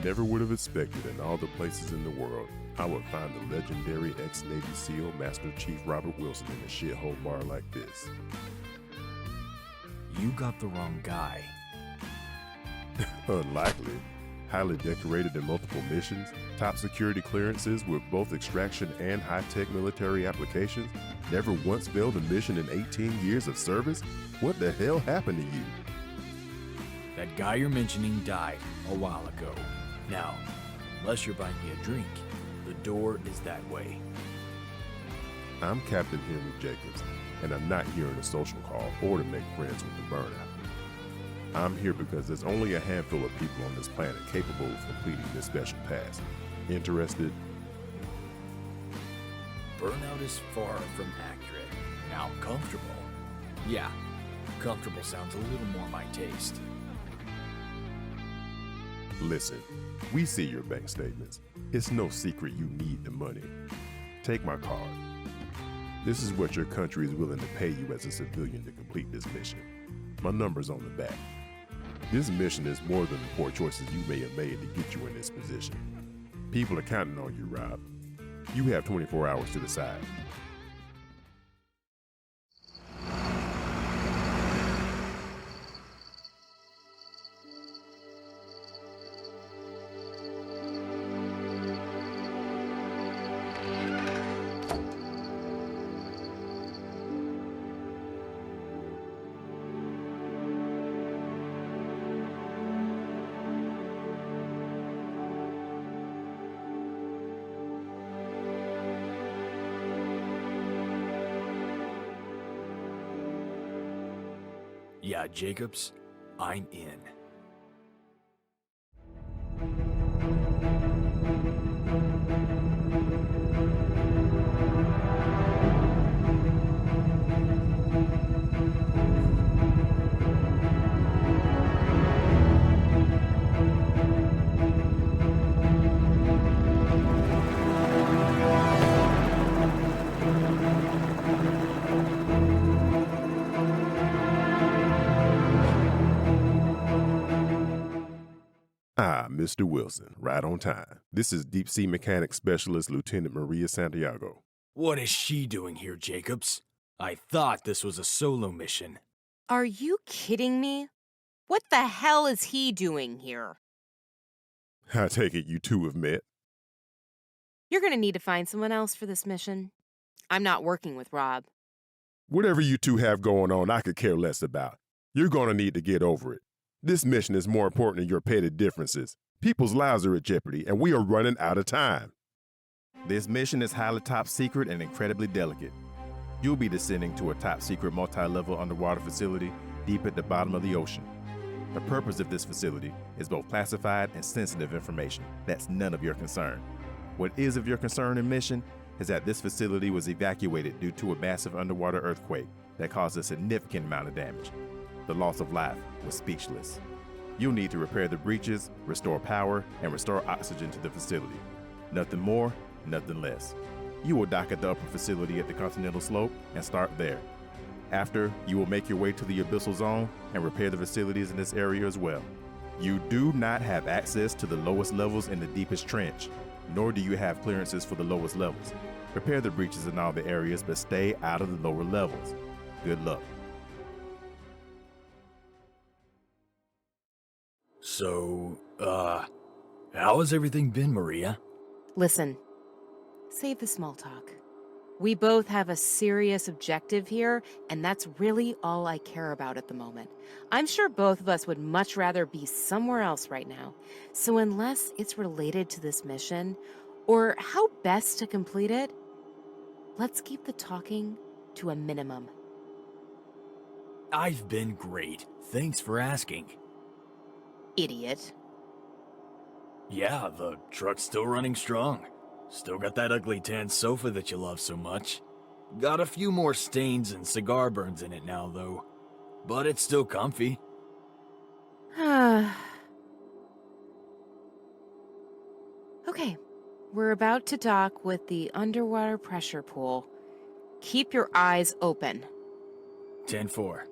never would have expected in all the places in the world I would find the legendary ex-Navy SEAL Master Chief Robert Wilson in a shithole bar like this. You got the wrong guy. Unlikely. Highly decorated in multiple missions, top security clearances with both extraction and high-tech military applications, never once failed a mission in 18 years of service? What the hell happened to you? That guy you're mentioning died a while ago. Now, unless you're buying me a drink, the door is that way. I'm Captain Henry Jacobs, and I'm not here on a social call or to make friends with the burnout. I'm here because there's only a handful of people on this planet capable of completing this special task. Interested? Burnout is far from accurate. Now, comfortable. Yeah, comfortable sounds a little more my taste. Listen, we see your bank statements. It's no secret you need the money. Take my card. This is what your country is willing to pay you as a civilian to complete this mission. My number's on the back. This mission is more than the poor choices you may have made to get you in this position. People are counting on you, Rob. You have 24 hours to decide. Yeah, Jacobs, I'm in. Mr. Wilson, right on time. This is Deep Sea Mechanics Specialist Lieutenant Maria Santiago. What is she doing here, Jacobs? I thought this was a solo mission. Are you kidding me? What the hell is he doing here? I take it you two have met. You're gonna need to find someone else for this mission. I'm not working with Rob. Whatever you two have going on, I could care less about. You're gonna need to get over it. This mission is more important than your petty differences. People's lives are at jeopardy, and we are running out of time. This mission is highly top secret and incredibly delicate. You'll be descending to a top secret multi-level underwater facility deep at the bottom of the ocean. The purpose of this facility is both classified and sensitive information that's none of your concern. What is of your concern and mission is that this facility was evacuated due to a massive underwater earthquake that caused a significant amount of damage. The loss of life was speechless. You'll need to repair the breaches, restore power, and restore oxygen to the facility. Nothing more, nothing less. You will dock at the upper facility at the continental slope and start there. After, you will make your way to the abyssal zone and repair the facilities in this area as well. You do not have access to the lowest levels in the deepest trench, nor do you have clearances for the lowest levels. Repair the breaches in all the areas, but stay out of the lower levels. Good luck. So, how has everything been, Maria? Listen, save the small talk. We both have a serious objective here, and that's really all I care about at the moment. I'm sure both of us would much rather be somewhere else right now. So unless it's related to this mission, or how best to complete it, let's keep the talking to a minimum. I've been great. Thanks for asking. Idiot. Yeah, the truck's still running strong. Still got that ugly tan sofa that you love so much. Got a few more stains and cigar burns in it now, though. But it's still comfy. Okay, we're about to dock with the underwater pressure pool. Keep your eyes open. 10-4.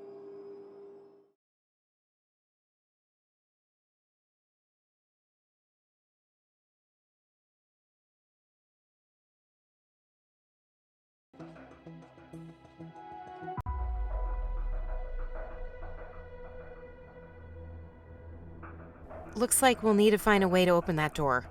Looks like we'll need to find a way to open that door.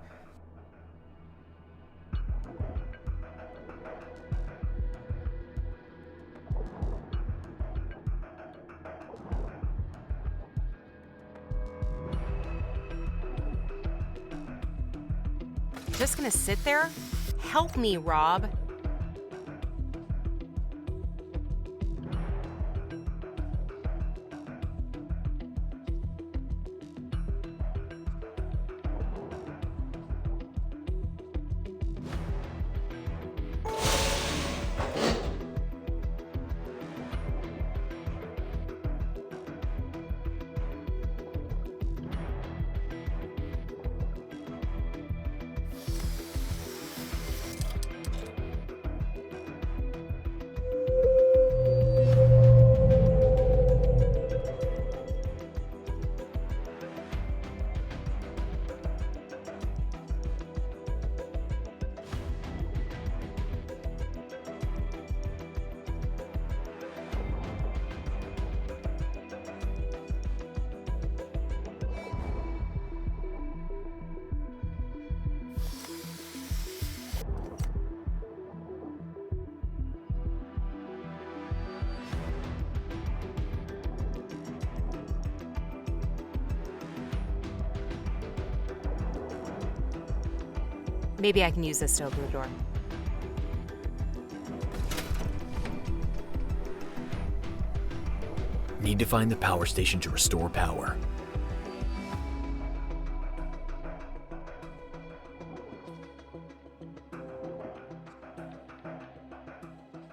Just gonna sit there? Help me, Rob. Maybe I can use this to open the door. Need to find the power station to restore power.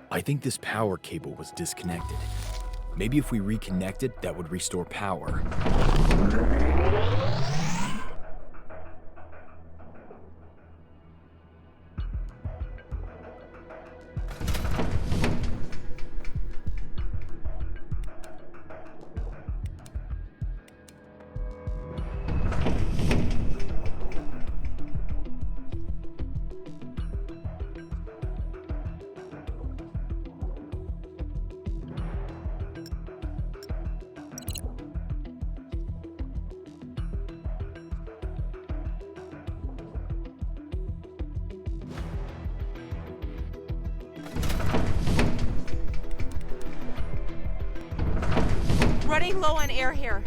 I think this power cable was disconnected. Maybe if we reconnect it, that would restore power. Running low on air here.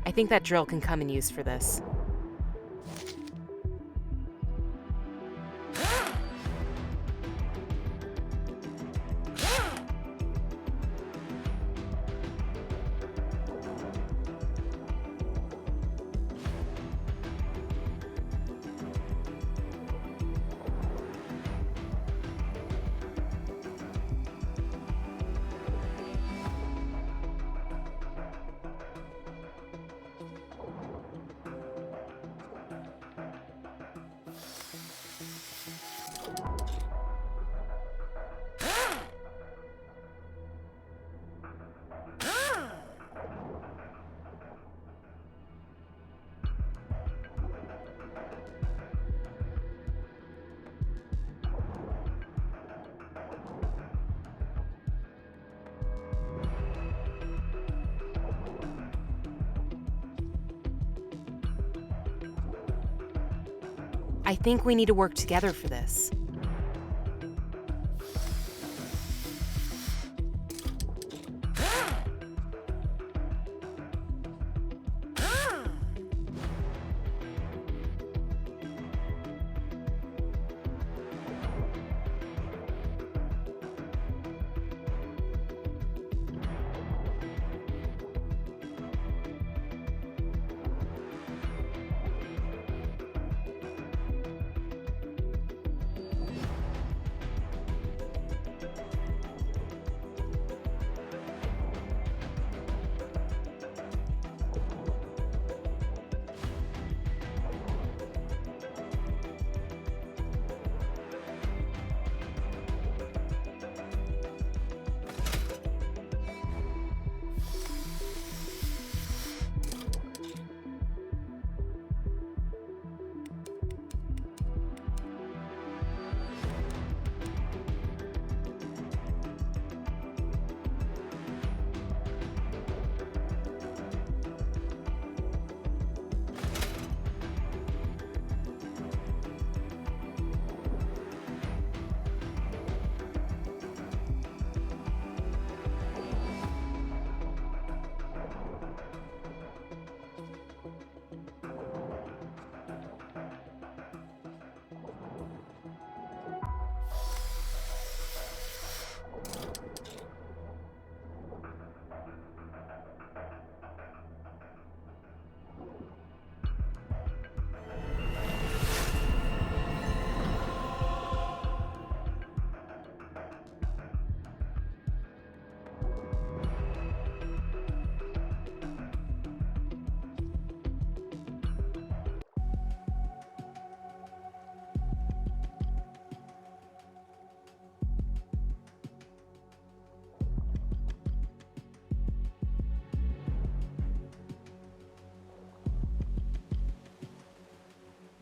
I think that drill can come in use for this. I think we need to work together for this.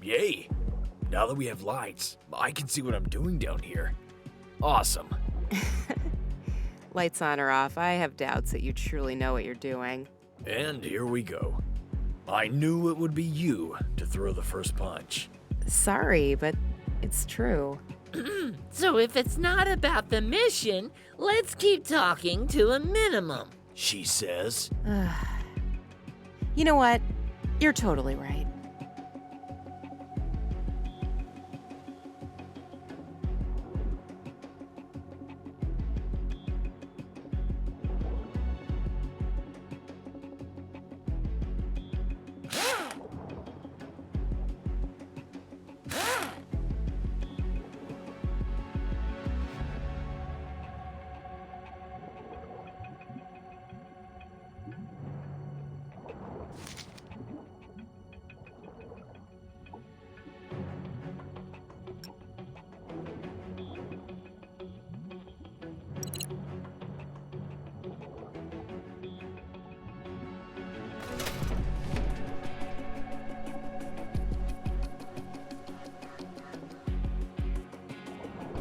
Yay! Now that we have lights, I can see what I'm doing down here. Awesome. Lights on or off, I have doubts that you truly know what you're doing. And here we go. I knew it would be you to throw the first punch. Sorry, but it's true. So if it's not about the mission, let's keep talking to a minimum. She says. You know what? You're totally right.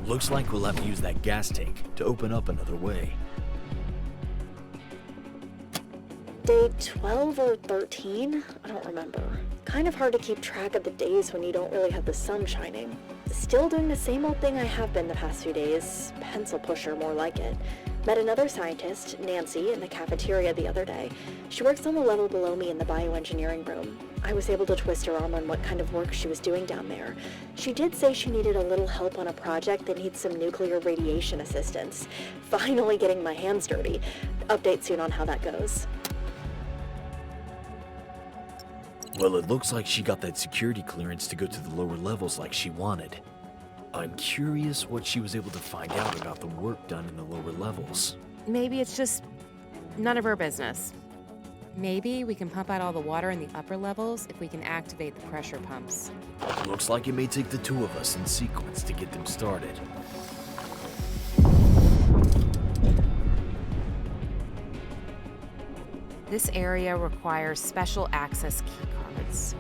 Looks like we'll have to use that gas tank to open up another way. Day 12 or 13? I don't remember. Kind of hard to keep track of the days when you don't really have the sun shining. Still doing the same old thing I have been the past few days. Pencil pusher, more like it. Met another scientist, Nancy, in the cafeteria the other day. She works on the level below me in the bioengineering room. I was able to twist her arm on what kind of work she was doing down there. She did say she needed a little help on a project that needs some nuclear radiation assistance. Finally getting my hands dirty. Update soon on how that goes. Well, it looks like she got that security clearance to go to the lower levels like she wanted. I'm curious what she was able to find out about the work done in the lower levels. Maybe it's just none of her business. Maybe we can pump out all the water in the upper levels if we can activate the pressure pumps. Looks like it may take the two of us in sequence to get them started. This area requires special access key cards.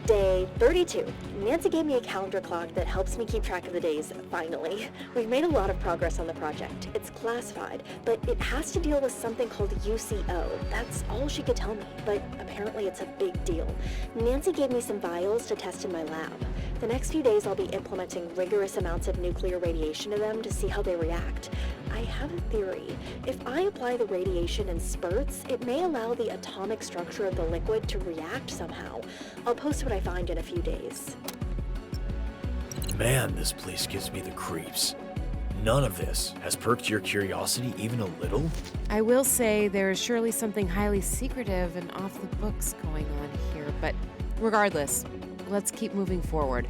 Day 32. Nancy gave me a calendar clock that helps me keep track of the days, finally. We've made a lot of progress on the project. It's classified, but it has to deal with something called UCO. That's all she could tell me, but apparently it's a big deal. Nancy gave me some vials to test in my lab. The next few days I'll be implementing rigorous amounts of nuclear radiation to them to see how they react. I have a theory. If I apply the radiation in spurts, it may allow the atomic structure of the liquid to react somehow. I'll post what I find in a few days. Man, this place gives me the creeps. None of this has perked your curiosity even a little? I will say there is surely something highly secretive and off the books going on here, but regardless, let's keep moving forward.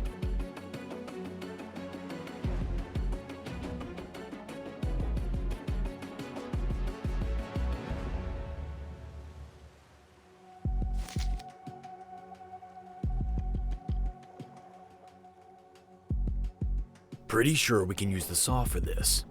Pretty sure we can use the saw for this.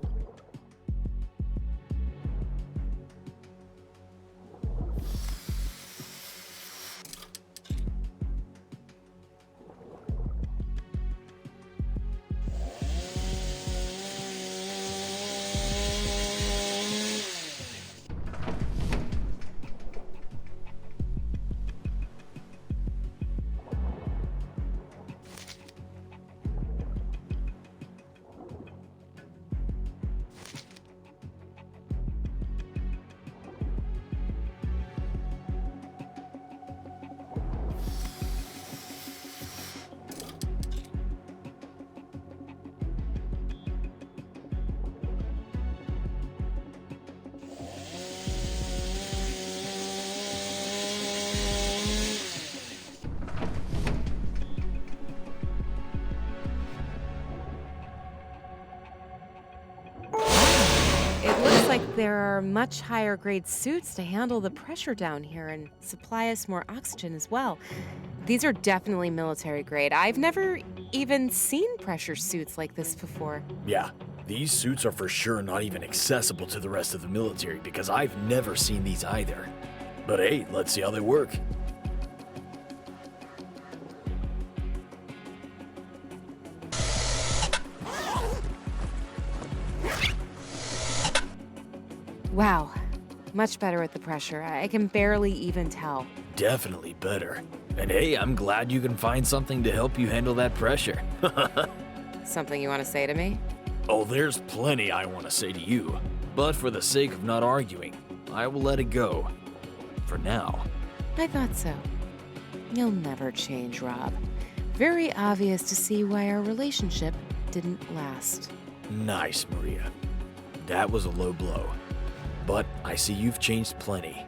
like there are much higher grade suits to handle the pressure down here and supply us more oxygen as well. These are definitely military grade. I've never even seen pressure suits like this before. Yeah, these suits are for sure not even accessible to the rest of the military because I've never seen these either. But hey, let's see how they work. Wow, much better with the pressure. I can barely even tell. Definitely better. And hey, I'm glad you can find something to help you handle that pressure. Something you want to say to me? Oh, there's plenty I want to say to you. But for the sake of not arguing, I will let it go. For now. I thought so. You'll never change, Rob. Very obvious to see why our relationship didn't last. Nice, Maria. That was a low blow. But I see you've changed plenty.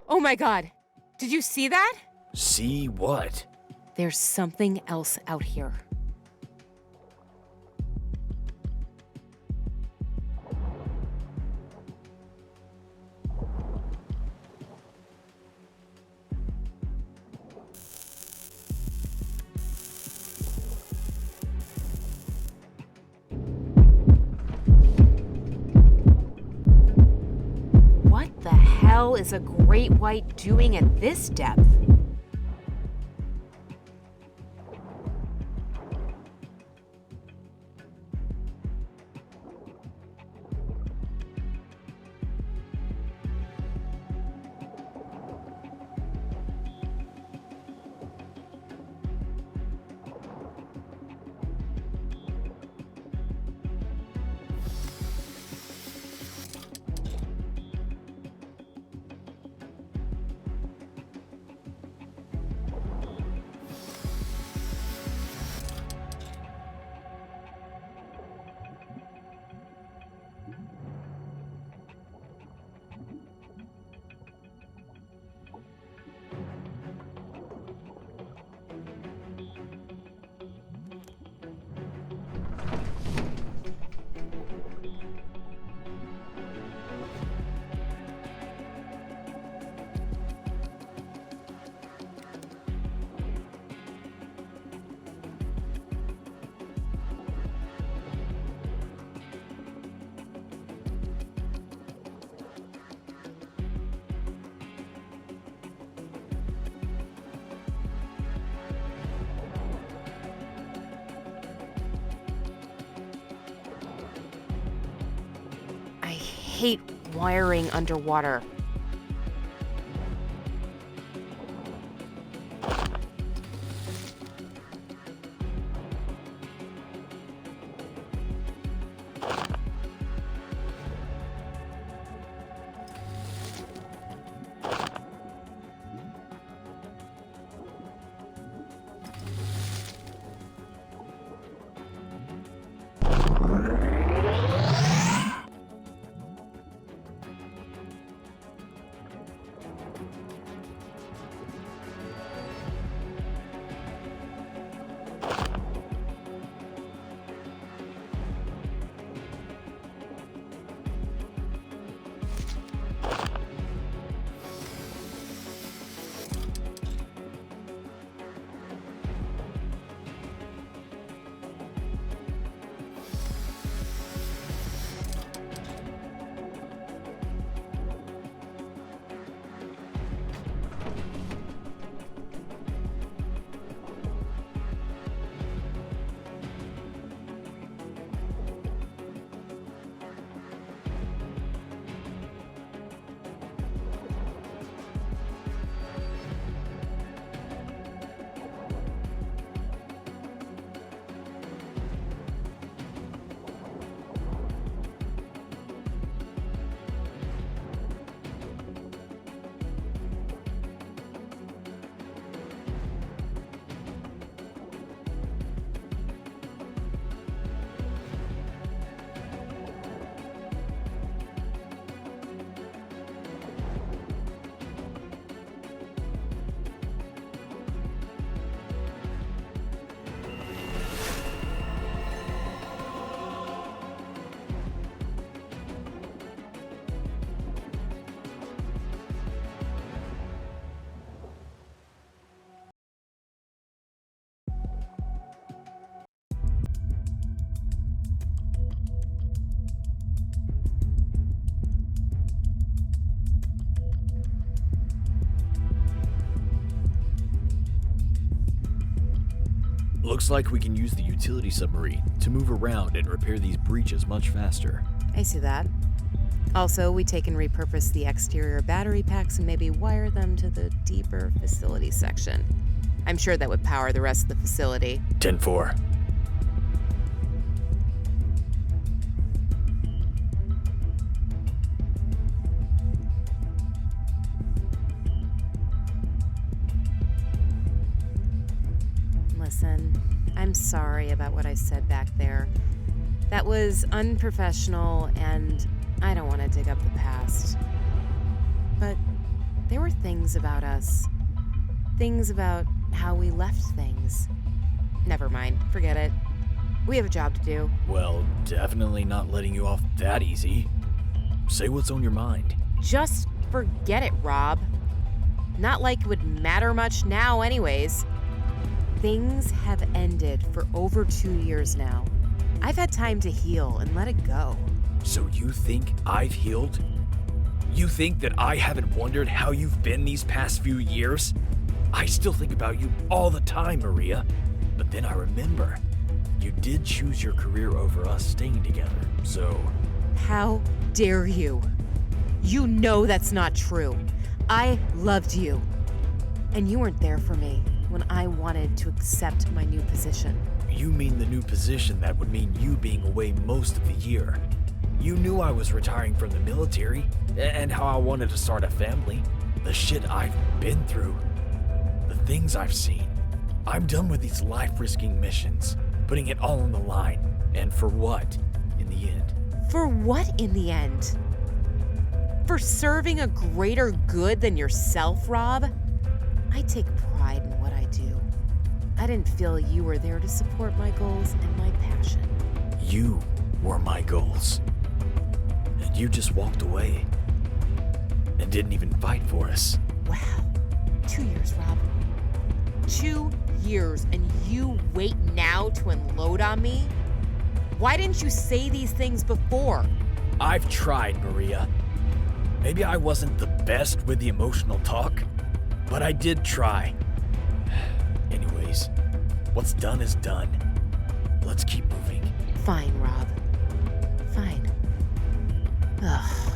Oh my god! Did you see that? See what? There's something else out here. What the hell is a great white doing at this depth? I hate wiring underwater. Looks like we can use the utility submarine to move around and repair these breaches much faster. I see that. Also, we take and repurpose the exterior battery packs and maybe wire them to the deeper facility section. I'm sure that would power the rest of the facility. 10-4. Listen, I'm sorry about what I said back there. That was unprofessional, and I don't want to dig up the past. But there were things about us. Things about how we left things. Never mind, forget it. We have a job to do. Well, definitely not letting you off that easy. Say what's on your mind. Just forget it, Rob. Not like it would matter much now anyways. Things have ended for over 2 years now. I've had time to heal and let it go. So you think I've healed? You think that I haven't wondered how you've been these past few years? I still think about you all the time, Maria. But then I remember, you did choose your career over us staying together, so... How dare you? You know that's not true. I loved you. And you weren't there for me when I wanted to accept my new position. You mean the new position that would mean you being away most of the year. You knew I was retiring from the military, and how I wanted to start a family. The shit I've been through. The things I've seen. I'm done with these life-risking missions, putting it all on the line. And for what, in the end? For what in the end? For serving a greater good than yourself, Rob? I take pride in what I do. I didn't feel you were there to support my goals and my passion. You were my goals. And you just walked away. And didn't even fight for us. Wow. 2 years, Rob. 2 years, and you wait now to unload on me? Why didn't you say these things before? I've tried, Maria. Maybe I wasn't the best with the emotional talk, but I did try. Anyways, what's done is done. Let's keep moving. Fine, Rob. Fine. Ugh.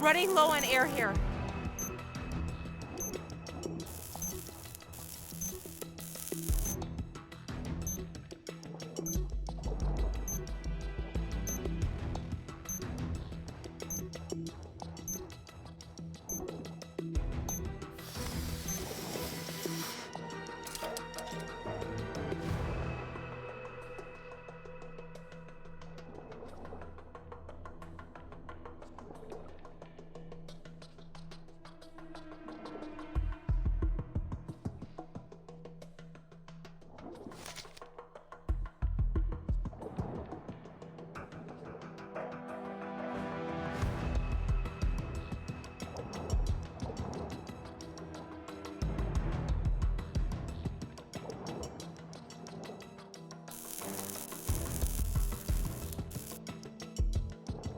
running low on air here.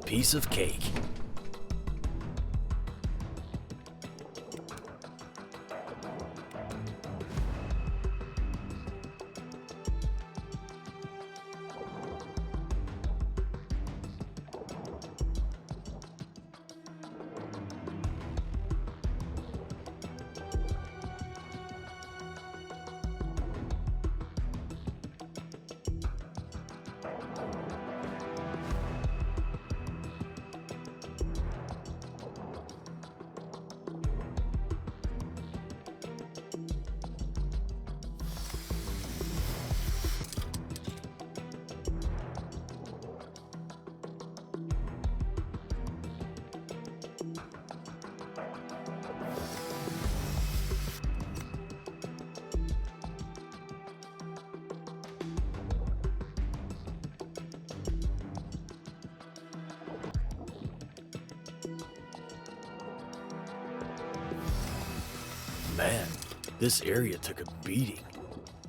Piece of cake. Man, this area took a beating.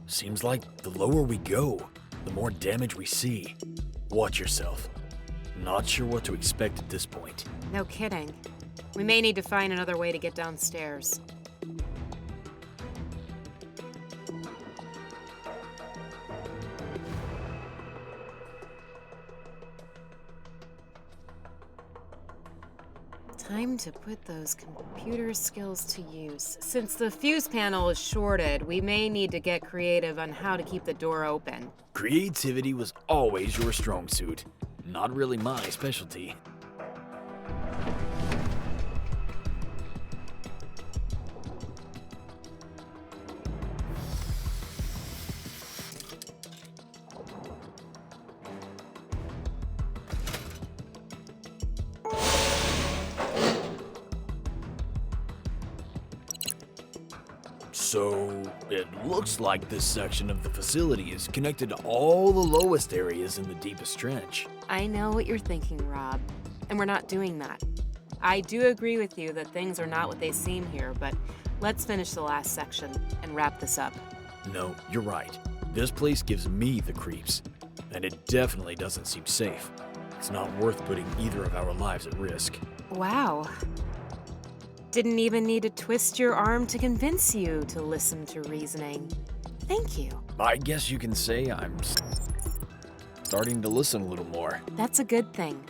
Seems like the lower we go, the more damage we see. Watch yourself. Not sure what to expect at this point. No kidding. We may need to find another way to get downstairs. Time to put those computer skills to use. Since the fuse panel is shorted, we may need to get creative on how to keep the door open. Creativity was always your strong suit. Not really my specialty. So, it looks like this section of the facility is connected to all the lowest areas in the deepest trench. I know what you're thinking, Rob, and we're not doing that. I do agree with you that things are not what they seem here, but let's finish the last section and wrap this up. No, you're right. This place gives me the creeps, and it definitely doesn't seem safe. It's not worth putting either of our lives at risk. Wow. Didn't even need to twist your arm to convince you to listen to reasoning. Thank you. I guess you can say I'm starting to listen a little more. That's a good thing.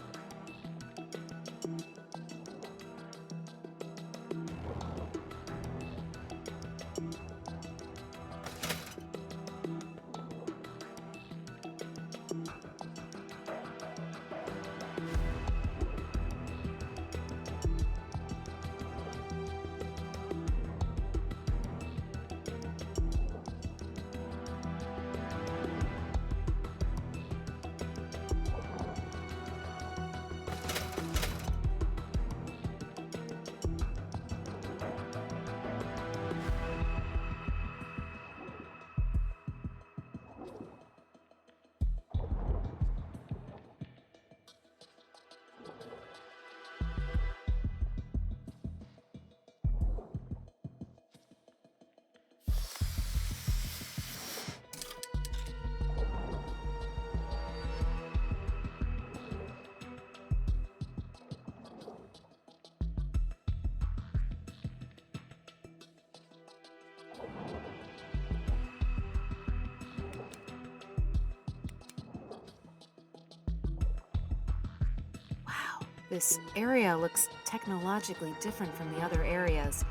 This area looks technologically different from the other areas.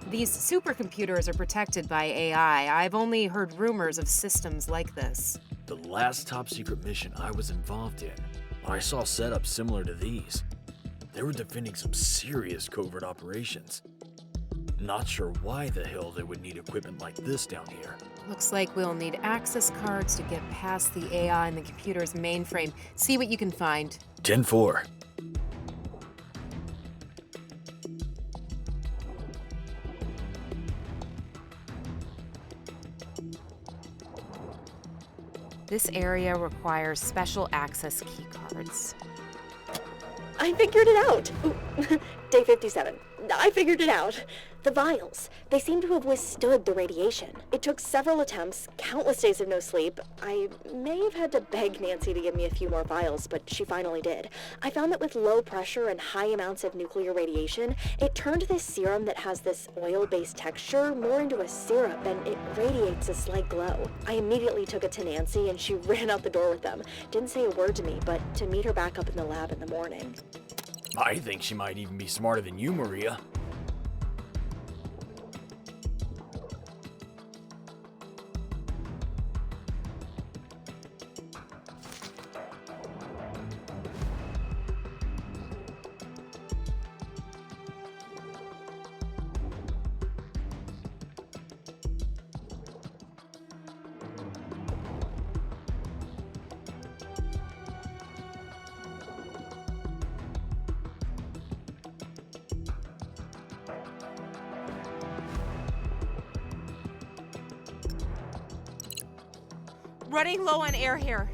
These supercomputers are protected by AI. I've only heard rumors of systems like this. The last top secret mission I was involved in, I saw setups similar to these. They were defending some serious covert operations. Not sure why the hell they would need equipment like this down here. Looks like we'll need access cards to get past the AI in the computer's mainframe. See what you can find. 10-4. This area requires special access keycards. I figured it out! Ooh, Day 57. I figured it out. The vials. They seem to have withstood the radiation. It took several attempts, countless days of no sleep. I may have had to beg Nancy to give me a few more vials, but she finally did. I found that with low pressure and high amounts of nuclear radiation, it turned this serum that has this oil-based texture more into a syrup, and it radiates a slight glow. I immediately took it to Nancy, and she ran out the door with them. Didn't say a word to me, but to meet her back up in the lab in the morning. I think she might even be smarter than you, Maria. Running low on air here.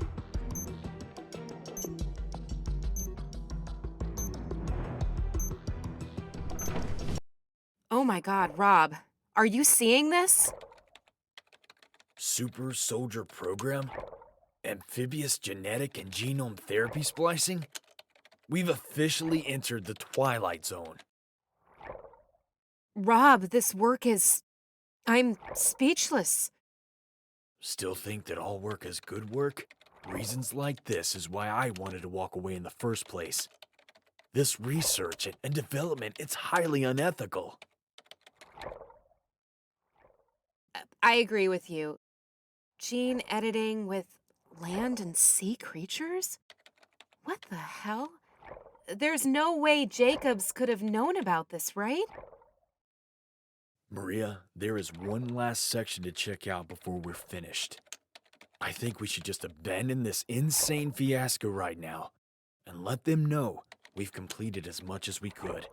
Oh my God, Rob. Are you seeing this? Super soldier program? Amphibious genetic and genome therapy splicing? We've officially entered the Twilight Zone. Rob, this work is... I'm speechless. Still think that all work is good work? Reasons like this is why I wanted to walk away in the first place. This research and development, it's highly unethical. I agree with you. Gene editing with land and sea creatures? What the hell? There's no way Jacobs could have known about this, right? Maria, there is one last section to check out before we're finished. I think we should just abandon this insane fiasco right now and let them know we've completed as much as we could.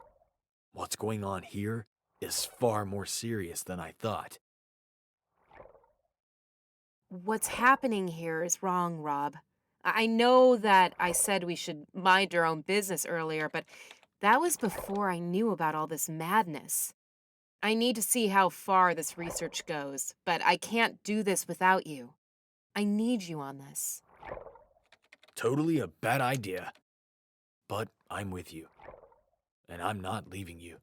What's going on here is far more serious than I thought. What's happening here is wrong, Rob. I know that I said we should mind our own business earlier, but that was before I knew about all this madness. I need to see how far this research goes, but I can't do this without you. I need you on this. Totally a bad idea. But I'm with you. And I'm not leaving you.